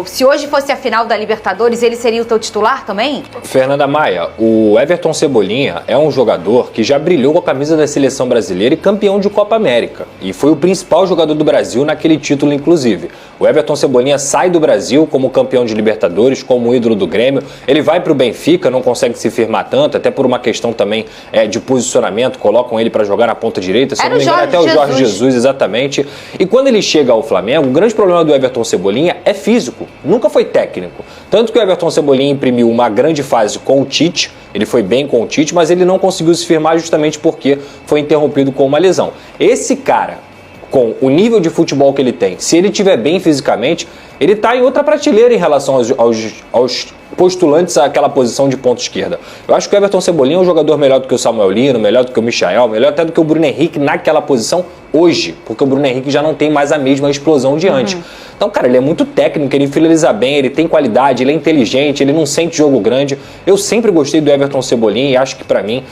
Se hoje fosse a final da Libertadores, ele seria o teu titular também? Fernanda Maia, o Everton Cebolinha é um jogador que já brilhou com a camisa da seleção brasileira e campeão de Copa América. E foi o principal jogador do Brasil naquele título, inclusive. O Everton Cebolinha sai do Brasil como campeão de Libertadores, como ídolo do Grêmio. Ele vai para o Benfica, não consegue se firmar tanto, até por uma questão também de posicionamento. Colocam ele para jogar na ponta direita, se não me engano, até o Jorge Jesus, exatamente. E quando ele chega ao Flamengo, o grande problema do Everton Cebolinha é físico, nunca foi técnico. Tanto que o Everton Cebolinha imprimiu uma grande fase com o Tite, ele foi bem com o Tite, mas ele não conseguiu se firmar justamente porque foi interrompido com uma lesão. Esse cara, com o nível de futebol que ele tem, se ele estiver bem fisicamente, ele está em outra prateleira em relação aos postulantes àquela posição de ponta esquerda. Eu acho que o Everton Cebolinha é um jogador melhor do que o Samuel Lino, melhor do que o Michael, melhor até do que o Bruno Henrique naquela posição hoje, porque o Bruno Henrique já não tem mais a mesma explosão de antes. Então, cara, ele é muito técnico, ele finaliza bem, ele tem qualidade, ele é inteligente, ele não sente jogo grande. Eu sempre gostei do Everton Cebolinha e acho que pra mim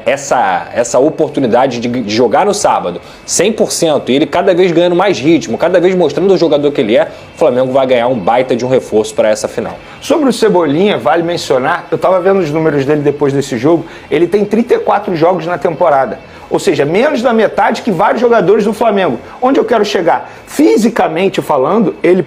essa oportunidade de jogar no sábado 100% e ele cada vez ganhando mais ritmo, cada vez mostrando o jogador que ele é, o Flamengo vai ganhar um baita de um reforço para essa final. Sobre o Cebolinha, vale mencionar, eu estava vendo os números dele depois desse jogo, ele tem 34 jogos na temporada. Ou seja, menos da metade que vários jogadores do Flamengo. Onde eu quero chegar? Fisicamente falando, ele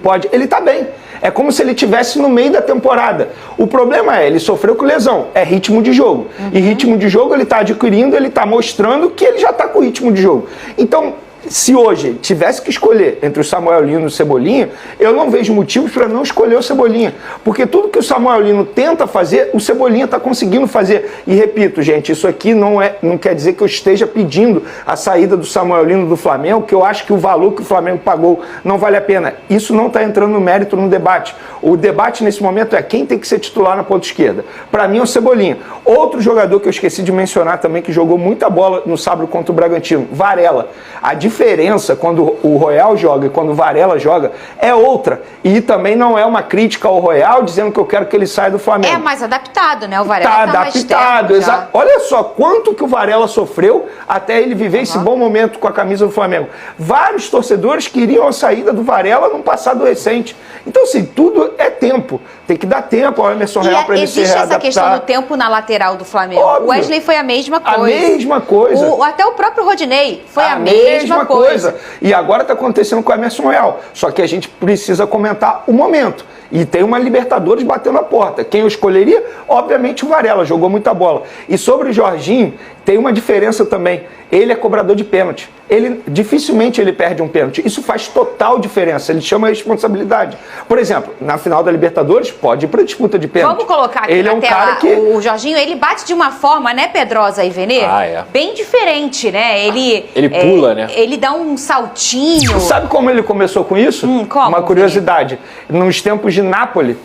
tá bem. É como se ele estivesse no meio da temporada. O problema ele sofreu com lesão, é ritmo de jogo. E ritmo de jogo ele está adquirindo, ele está mostrando que ele já está com ritmo de jogo. Então, se hoje tivesse que escolher entre o Samuel Lino e o Cebolinha, eu não vejo motivos para não escolher o Cebolinha. Porque tudo que o Samuel Lino tenta fazer, o Cebolinha está conseguindo fazer. E repito, gente, isso aqui não quer dizer que eu esteja pedindo a saída do Samuel Lino do Flamengo, que eu acho que o valor que o Flamengo pagou não vale a pena. Isso não está entrando no mérito no debate. O debate nesse momento é quem tem que ser titular na ponta esquerda. Para mim é o Cebolinha. Outro jogador que eu esqueci de mencionar também, que jogou muita bola no sábado contra o Bragantino, Varela. A diferença quando o Royal joga e quando o Varela joga é outra. E também não é uma crítica ao Royal dizendo que eu quero que ele saia do Flamengo. É mais adaptado, né? O Varela tá adaptado, exato. Olha só quanto que o Varela sofreu até ele viver esse bom momento com a camisa do Flamengo. Vários torcedores queriam a saída do Varela num passado recente. Então, assim, tudo é tempo. Tem que dar tempo ao Emerson Real para ele se readaptar. Existe essa questão do tempo na lateral do Flamengo. Óbvio. O Wesley foi a mesma coisa. A mesma coisa. Até o próprio Rodinei foi a mesma coisa. E agora está acontecendo com o Emerson Real. Só que a gente precisa comentar o momento. E tem uma Libertadores batendo a porta. Quem eu escolheria? Obviamente o Varela, jogou muita bola. E sobre o Jorginho, tem uma diferença também. Ele é cobrador de pênalti. Dificilmente ele perde um pênalti. Isso faz total diferença. Ele chama a responsabilidade. Por exemplo, na final da Libertadores, pode ir para disputa de pênalti. Vamos colocar aqui ele na é um tela cara que... o Jorginho, ele bate de uma forma, né, Pedrosa e Venê? Bem diferente, né? Ele pula, né? Ele dá um saltinho. Sabe como ele começou com isso? Como, uma curiosidade. Nos tempos de Nápoles,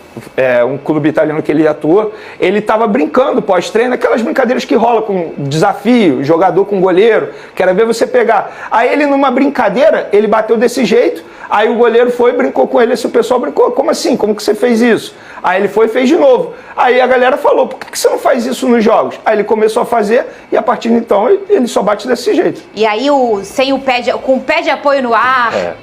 um clube italiano que ele atua, ele estava brincando pós-treino, aquelas brincadeiras que rola com desafio, jogador com goleiro, quero ver você pegar. Aí ele, numa brincadeira, ele bateu desse jeito, aí o goleiro foi e brincou com ele, esse pessoal brincou, como assim? Como que você fez isso? Aí ele foi e fez de novo. Aí a galera falou, por que você não faz isso nos jogos? Aí ele começou a fazer e a partir de então ele só bate desse jeito. E aí com o pé de apoio no ar...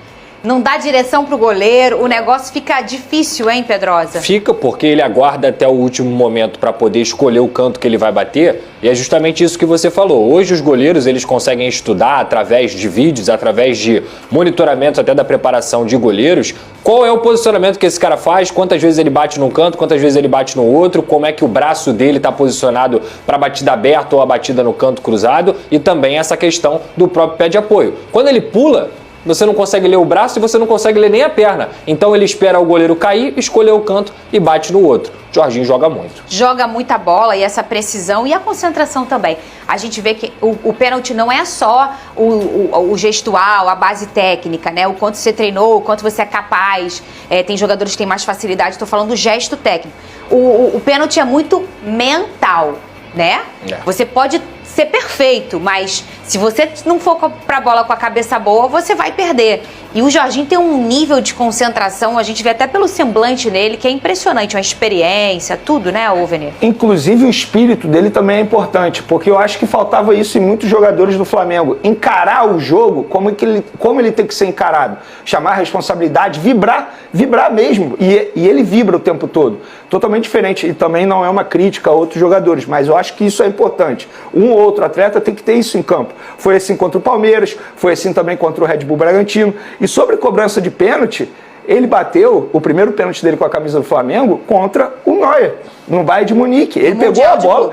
Não dá direção pro goleiro, o negócio fica difícil, hein, Pedrosa? Fica, porque ele aguarda até o último momento para poder escolher o canto que ele vai bater, e é justamente isso que você falou. Hoje os goleiros, eles conseguem estudar através de vídeos, através de monitoramento até da preparação de goleiros, qual é o posicionamento que esse cara faz, quantas vezes ele bate num canto, quantas vezes ele bate no outro, como é que o braço dele está posicionado para a batida aberta ou a batida no canto cruzado, e também essa questão do próprio pé de apoio. Quando ele pula, você não consegue ler o braço e você não consegue ler nem a perna. Então ele espera o goleiro cair, escolher o canto e bate no outro. Jorginho joga muito. Joga muita bola e essa precisão e a concentração também. A gente vê que o pênalti não é só o gestual, a base técnica, né? O quanto você treinou, o quanto você é capaz. Tem jogadores que têm mais facilidade, estou falando do gesto técnico. O pênalti é muito mental, né? Você pode ser perfeito, mas Se você não for pra bola com a cabeça boa, você vai perder. E o Jorginho tem um nível de concentração, a gente vê até pelo semblante nele, que é impressionante, uma experiência, tudo, né, Venê? Inclusive o espírito dele também é importante, porque eu acho que faltava isso em muitos jogadores do Flamengo. Encarar o jogo como ele tem que ser encarado. Chamar a responsabilidade, vibrar mesmo. E ele vibra o tempo todo. Totalmente diferente. E também não é uma crítica a outros jogadores, mas eu acho que isso é importante. Um ou outro atleta tem que ter isso em campo. Foi assim contra o Palmeiras, foi assim também contra o Red Bull Bragantino. E sobre cobrança de pênalti, ele bateu o primeiro pênalti dele com a camisa do Flamengo contra o Neuer, no Bayern de Munique. Ele pegou a bola,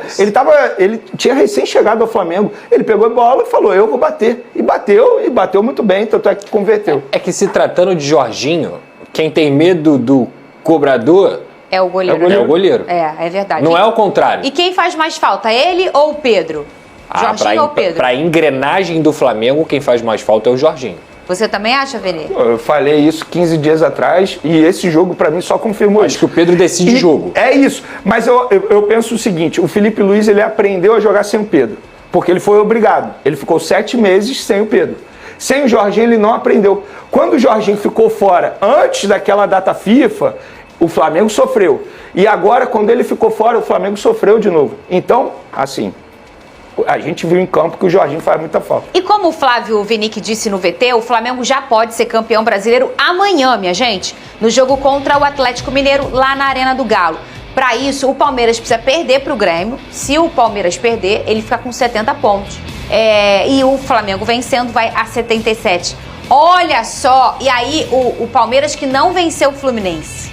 ele tinha recém chegado ao Flamengo, ele pegou a bola e falou, eu vou bater. E bateu muito bem, tanto é que converteu. É que se tratando de Jorginho, quem tem medo do cobrador... É o goleiro. É o goleiro. É verdade. Não é o contrário. E quem faz mais falta, ele ou o Pedro? Jorginho ou Pedro? Pra engrenagem do Flamengo, quem faz mais falta é o Jorginho. Você também acha, Venê? Eu falei isso 15 dias atrás e esse jogo pra mim só confirmou isso. Acho que o Pedro decide o jogo. É isso, mas eu penso o seguinte, o Felipe Luiz ele aprendeu a jogar sem o Pedro, porque ele foi obrigado. Ele ficou 7 meses sem o Pedro. Sem o Jorginho ele não aprendeu. Quando o Jorginho ficou fora antes daquela data FIFA, o Flamengo sofreu. E agora, quando ele ficou fora, o Flamengo sofreu de novo. Então, assim, a gente viu em campo que o Jorginho faz muita falta. E como o Flávio Vinick disse no VT, o Flamengo já pode ser campeão brasileiro amanhã, minha gente, no jogo contra o Atlético Mineiro, lá na Arena do Galo. Para isso, o Palmeiras precisa perder para o Grêmio. Se o Palmeiras perder, ele fica com 70 pontos. E o Flamengo vencendo vai a 77. Olha só, e aí o Palmeiras que não venceu o Fluminense.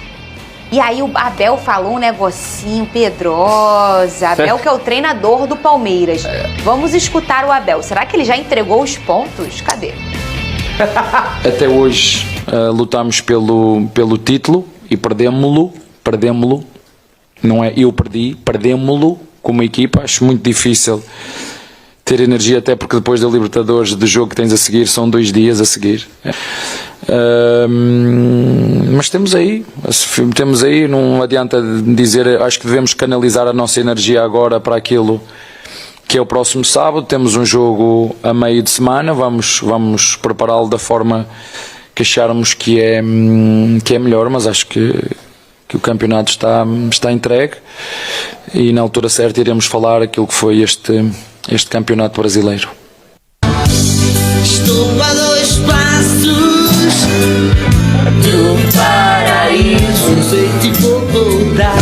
E aí o Abel falou um negocinho, Pedrosa. Abel que é o treinador do Palmeiras. Vamos escutar o Abel. Será que ele já entregou os pontos? Cadê? Até hoje lutámos pelo título e perdemos-lo. Não é eu perdi, perdemos-lo como equipa. Acho muito difícil ter energia, até porque depois da Libertadores, do jogo que tens a seguir, são 2 dias a seguir. Mas temos aí, não adianta dizer, acho que devemos canalizar a nossa energia agora para aquilo que é o próximo sábado. Temos um jogo a meio de semana, vamos prepará-lo da forma que acharmos que é melhor, mas acho que o campeonato está entregue e na altura certa iremos falar aquilo que foi este campeonato brasileiro. Estou a 2 passos do paraíso, sei que vou voltar.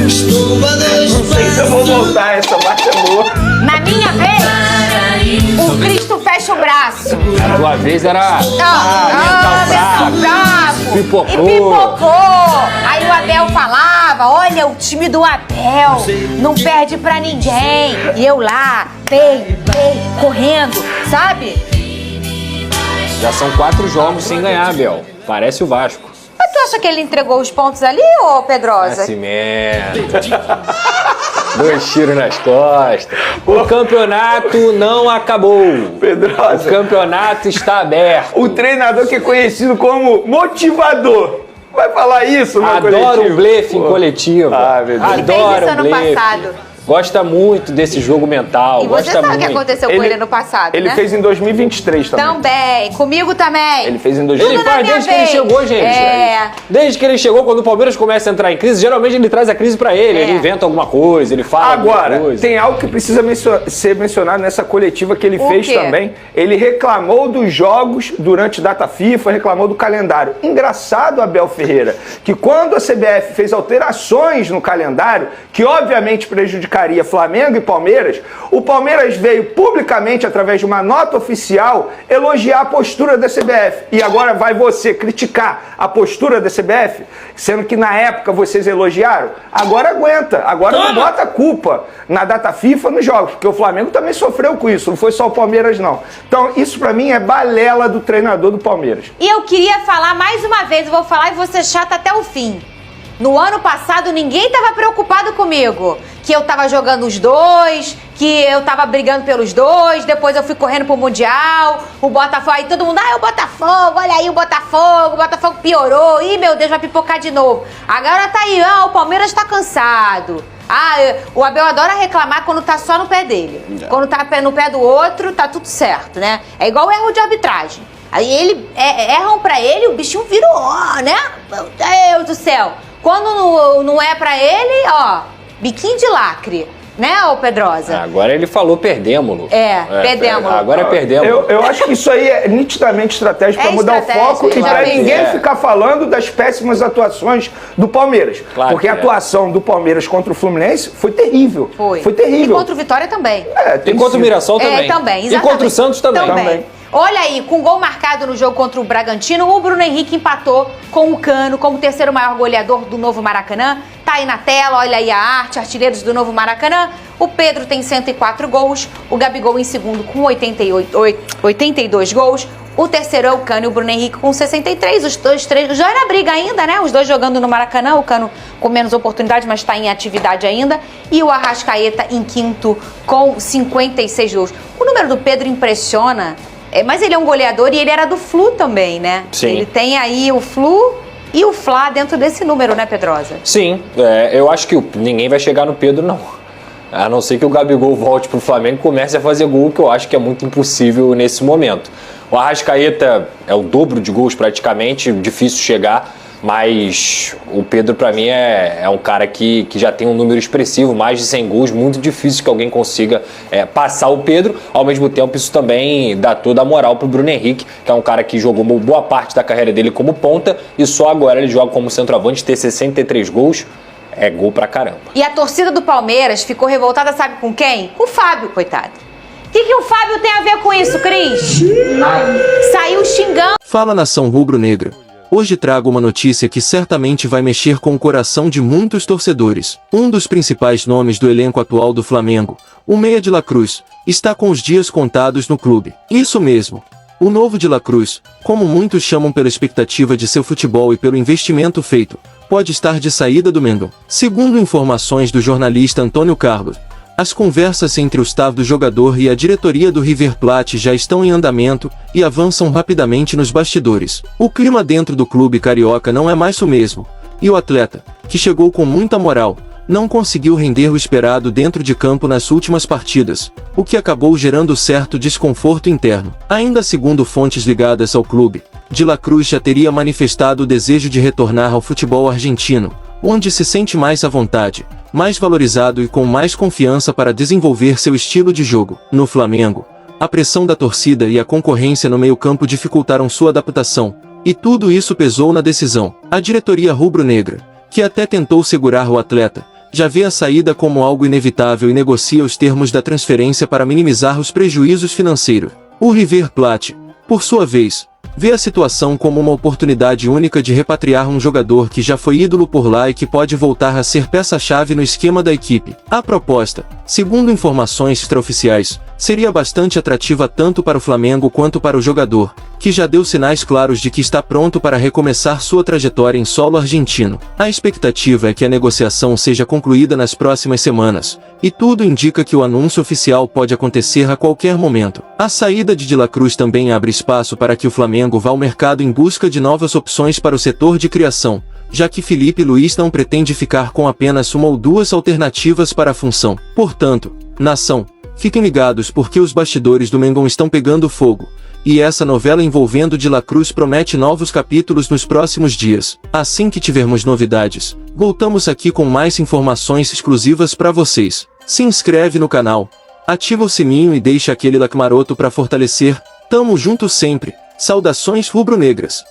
Estou a 2 passos. Não sei se eu vou voltar, essa parte é boa. Na minha vez, o Cristo fecha o braço. A tua vez era... mental fraco. Pipocou. E pipocou. Aí o Abel falava, olha, o time do Abel não perde pra ninguém. E eu lá, correndo, sabe? Já são 4 jogos sem ganhar, Abel. Parece o Vasco. Mas tu acha que ele entregou os pontos ali, ô Pedrosa? Assim mesmo. 2 tiros nas costas. O campeonato não acabou. Pedrosa. O campeonato está aberto. O treinador que é conhecido como motivador. Vai falar isso no coletivo? Adoro o blefe em coletivo. Ah, meu Deus. Ele fez Adoro isso o ano blefe. passado. Gosta muito desse jogo mental. E você gosta sabe o muito. que aconteceu com ele ano passado, Ele né? fez em 2023 também. Também. Comigo também. Ele fez em Ele 2023. na faz minha desde que ele vez. chegou, gente. É. Desde que ele chegou, quando o Palmeiras começa a entrar em crise, geralmente ele traz a crise pra ele. É. Ele inventa alguma coisa, ele fala Agora, alguma coisa. tem algo que precisa ser mencionado nessa coletiva que ele O fez quê? também. Ele reclamou dos jogos durante data FIFA, reclamou do calendário. Engraçado, Abel Ferreira, que quando a CBF fez alterações no calendário, que obviamente prejudicaria Flamengo e Palmeiras, o Palmeiras veio publicamente, através de uma nota oficial, elogiar a postura da CBF. E agora vai você criticar a postura da CBF, sendo que na época vocês elogiaram? Agora aguenta, agora não bota a culpa na data FIFA nos jogos, porque o Flamengo também sofreu com isso, não foi só o Palmeiras não. Então isso pra mim é balela do treinador do Palmeiras. E eu queria falar mais uma vez, eu vou falar e vou ser chata até o fim. No ano passado, ninguém estava preocupado comigo. Que eu tava jogando os 2, que eu tava brigando pelos 2, depois eu fui correndo pro Mundial, o Botafogo, aí todo mundo, o Botafogo, olha aí o Botafogo piorou, ih meu Deus, vai pipocar de novo. Agora tá aí, o Palmeiras tá cansado. O Abel adora reclamar quando tá só no pé dele. Quando tá no pé do outro, tá tudo certo, né? É igual erro de arbitragem. Aí erram pra ele, o bichinho virou, né? Meu Deus do céu. Quando não é pra ele, ó, biquinho de lacre. Né, ô Pedrosa? Agora ele falou perdemos-lo. Perdemos-lo. Agora é perdemos. Eu acho que isso aí é nitidamente estratégia para mudar o foco e para ninguém ficar falando das péssimas atuações do Palmeiras. Claro porque a atuação do Palmeiras contra o Fluminense foi terrível. Foi terrível. E contra o Vitória também. E contra o Mirassol também. Também, exatamente. E contra o Santos também. Olha aí, com gol marcado no jogo contra o Bragantino, o Bruno Henrique empatou com o Cano como o terceiro maior goleador do novo Maracanã. Tá aí na tela, olha aí a arte, artilheiros do novo Maracanã. O Pedro tem 104 gols, o Gabigol em segundo com 82 gols. O terceiro é o Cano e o Bruno Henrique com 63. Os dois já na briga ainda, né? Os dois jogando no Maracanã, o Cano com menos oportunidade, mas está em atividade ainda. E o Arrascaeta em quinto com 56 gols. O número do Pedro impressiona. Mas ele é um goleador e ele era do Flu também, né? Sim. Ele tem aí o Flu e o Fla dentro desse número, né, Pedrosa? Sim, eu acho que ninguém vai chegar no Pedro, não. A não ser que o Gabigol volte pro Flamengo e comece a fazer gol, que eu acho que é muito impossível nesse momento. O Arrascaeta é o dobro de gols praticamente, difícil chegar, mas o Pedro para mim é um cara que já tem um número expressivo, mais de 100 gols, muito difícil que alguém consiga passar o Pedro. Ao mesmo tempo, isso também dá toda a moral pro Bruno Henrique, que é um cara que jogou boa parte da carreira dele como ponta e só agora ele joga como centroavante, ter 63 gols. É gol pra caramba. E a torcida do Palmeiras ficou revoltada, sabe com quem? Com o Fábio, coitado. O que o Fábio tem a ver com isso, Cris? Saiu xingando. Fala, nação rubro-negra. Hoje trago uma notícia que certamente vai mexer com o coração de muitos torcedores. Um dos principais nomes do elenco atual do Flamengo, o Meia de la Cruz, está com os dias contados no clube. Isso mesmo. O novo de la Cruz, como muitos chamam pela expectativa de seu futebol e pelo investimento feito, pode estar de saída do Mengão. Segundo informações do jornalista Antônio Carlos, as conversas entre o staff do jogador e a diretoria do River Plate já estão em andamento e avançam rapidamente nos bastidores. O clima dentro do clube carioca não é mais o mesmo, e o atleta, que chegou com muita moral, não conseguiu render o esperado dentro de campo nas últimas partidas, o que acabou gerando certo desconforto interno. Ainda segundo fontes ligadas ao clube, de la Cruz já teria manifestado o desejo de retornar ao futebol argentino, onde se sente mais à vontade, mais valorizado e com mais confiança para desenvolver seu estilo de jogo. No Flamengo, a pressão da torcida e a concorrência no meio-campo dificultaram sua adaptação, e tudo isso pesou na decisão. A diretoria rubro-negra, que até tentou segurar o atleta, já vê a saída como algo inevitável e negocia os termos da transferência para minimizar os prejuízos financeiros. O River Plate, por sua vez, vê a situação como uma oportunidade única de repatriar um jogador que já foi ídolo por lá e que pode voltar a ser peça-chave no esquema da equipe. A proposta, segundo informações extraoficiais, seria bastante atrativa tanto para o Flamengo quanto para o jogador, que já deu sinais claros de que está pronto para recomeçar sua trajetória em solo argentino. A expectativa é que a negociação seja concluída nas próximas semanas, e tudo indica que o anúncio oficial pode acontecer a qualquer momento. A saída de la Cruz também abre espaço para que o Flamengo vá ao mercado em busca de novas opções para o setor de criação, já que Felipe Luiz não pretende ficar com apenas uma ou duas alternativas para a função. Portanto, nação, fiquem ligados porque os bastidores do Mengão estão pegando fogo, e essa novela envolvendo de la Cruz promete novos capítulos nos próximos dias. Assim que tivermos novidades, voltamos aqui com mais informações exclusivas para vocês. Se inscreve no canal, ativa o sininho e deixa aquele like maroto para fortalecer. Tamo junto sempre. Saudações rubro-negras.